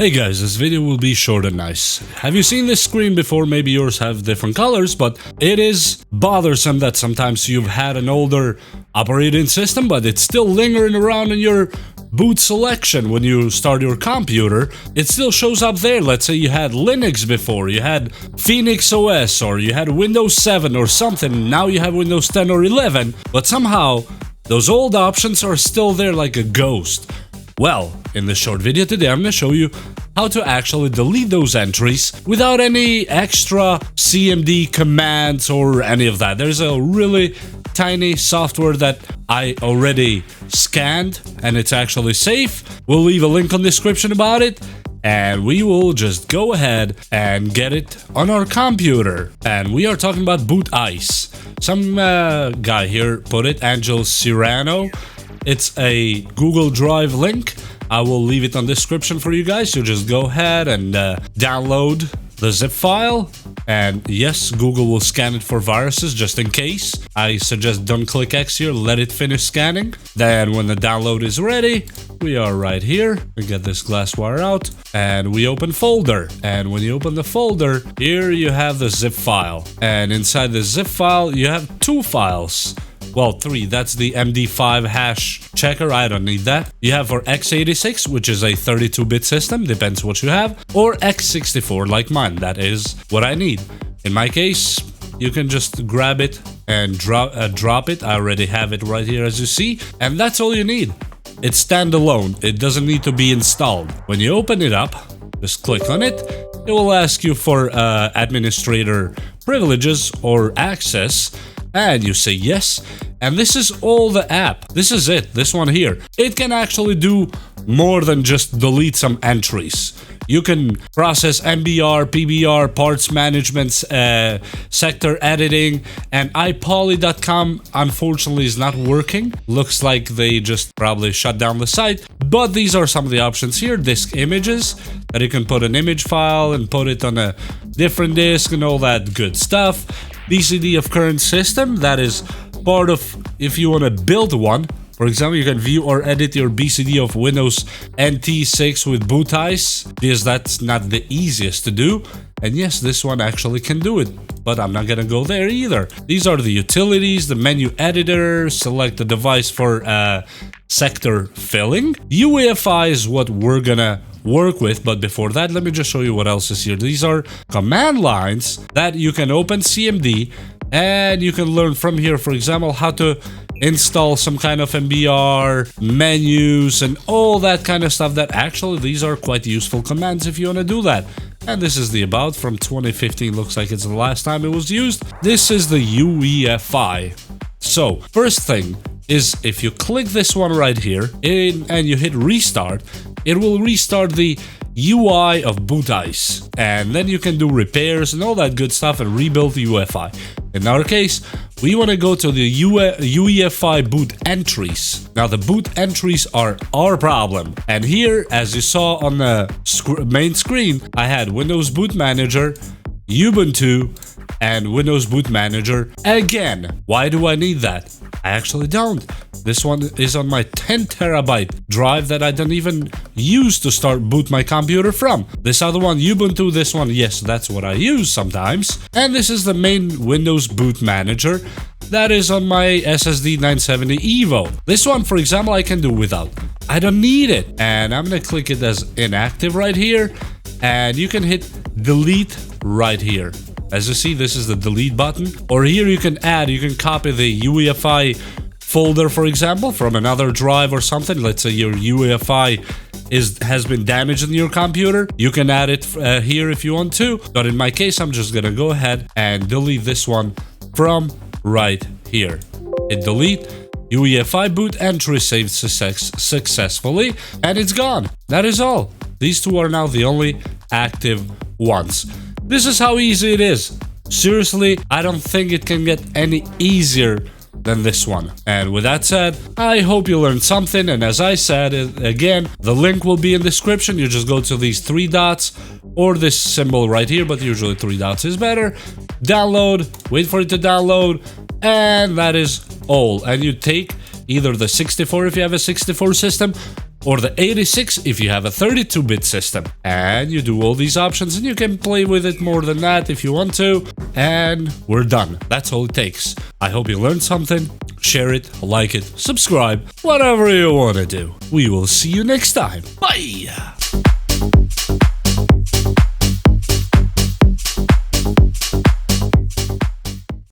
Hey guys, this video will be short and nice. Have you seen this screen before? Maybe yours have different colors, but it is bothersome that sometimes you've had an older operating system, but it's still lingering around in your boot selection when you start your computer. It still shows up there. Let's say you had Linux before, you had Phoenix OS, or you had Windows 7 or something, now you have Windows 10 or 11, but somehow those old options are still there like a ghost. Well, in this short video today, I'm going to show you how to actually delete those entries without any extra CMD commands or any of that. There's a really tiny software that I already scanned and it's actually safe. We'll leave a link on the description about it and we will just go ahead and get it on our computer. And we are talking about boot ice. Some guy here put it, Angel Cirano. It's a Google Drive link. I will leave it on the description for you guys. So just go ahead and download the zip file. And yes, Google will scan it for viruses just in case. I suggest don't click X here, let it finish scanning. Then when the download is ready, we are right here. We get this glass wire out and we open folder. And when you open the folder, here you have the zip file. And inside the zip file, you have two files. Well, three. That's the MD5 hash checker. I don't need that. You have for x86, which is a 32-bit system, depends what you have, or x64 like mine. That is what I need. In my case, you can just grab it and drop it. I already have it right here, as you see, and that's all you need. It's standalone. It doesn't need to be installed. When you open it up, just click on it. It will ask you for administrator privileges or access. And you say yes, and this is all the app. This is it, this one here. It can actually do more than just delete some entries. You can process MBR, PBR, parts management, sector editing, and iPoly.com unfortunately is not working. Looks like they just probably shut down the site, but these are some of the options here. Disk images, that you can put an image file and put it on a different disk and all that good stuff. BCD of current system, that is part of if you want to build one. For example, you can view or edit your BCD of Windows NT6 with boot ice, because that's not the easiest to do. And yes, this one actually can do it, but I'm not gonna go there either. These are the utilities, the menu editor, select the device for sector filling. UEFI is what we're gonna work with, but before that, let me just show you what else is here. These are command lines that you can open CMD and you can learn from here, for example, how to install some kind of MBR, menus, and all that kind of stuff. That actually, these are quite useful commands if you want to do that. And this is the about from 2015, looks like it's the last time it was used. This is the UEFI. So, first thing is if you click this one right here and you hit restart, it will restart the UI of boot ice, and then you can do repairs and all that good stuff and rebuild the UEFI. In our case, we want to go to the UEFI boot entries. Now the boot entries are our problem, and here, as you saw on the main screen, I had Windows Boot Manager, Ubuntu, and Windows Boot Manager again. Why do I need that? I actually don't. This one is on my 10 terabyte drive that I don't even use to start boot my computer from. This other one, Ubuntu, this one, yes, that's what I use sometimes. And this is the main Windows Boot Manager that is on my SSD 970 Evo. This one, for example, I can do without. I don't need it. And I'm gonna click it as inactive right here. And you can hit delete right here. As you see, this is the delete button. Or here you can add, you can copy the UEFI folder, for example, from another drive or something. Let's say your UEFI has been damaged in your computer. You can add it here if you want to. But in my case, I'm just gonna go ahead and delete this one from right here. Hit delete. UEFI boot entry saved successfully, and it's gone. That is all. These two are now the only active ones. This is how easy it is. Seriously, I don't think it can get any easier than this one. And with that said, I hope you learned something, and as I said, again, the link will be in the description. You just go to these three dots or this symbol right here, but usually three dots is better. Download, wait for it to download, and that is all. And you take either the 64 if you have a 64 system, or the 86 if you have a 32-bit system. And you do all these options and you can play with it more than that if you want to, and we're done. That's all it takes. I hope you learned something. Share it, like it, subscribe, whatever you want to do. We will see you next time. Bye!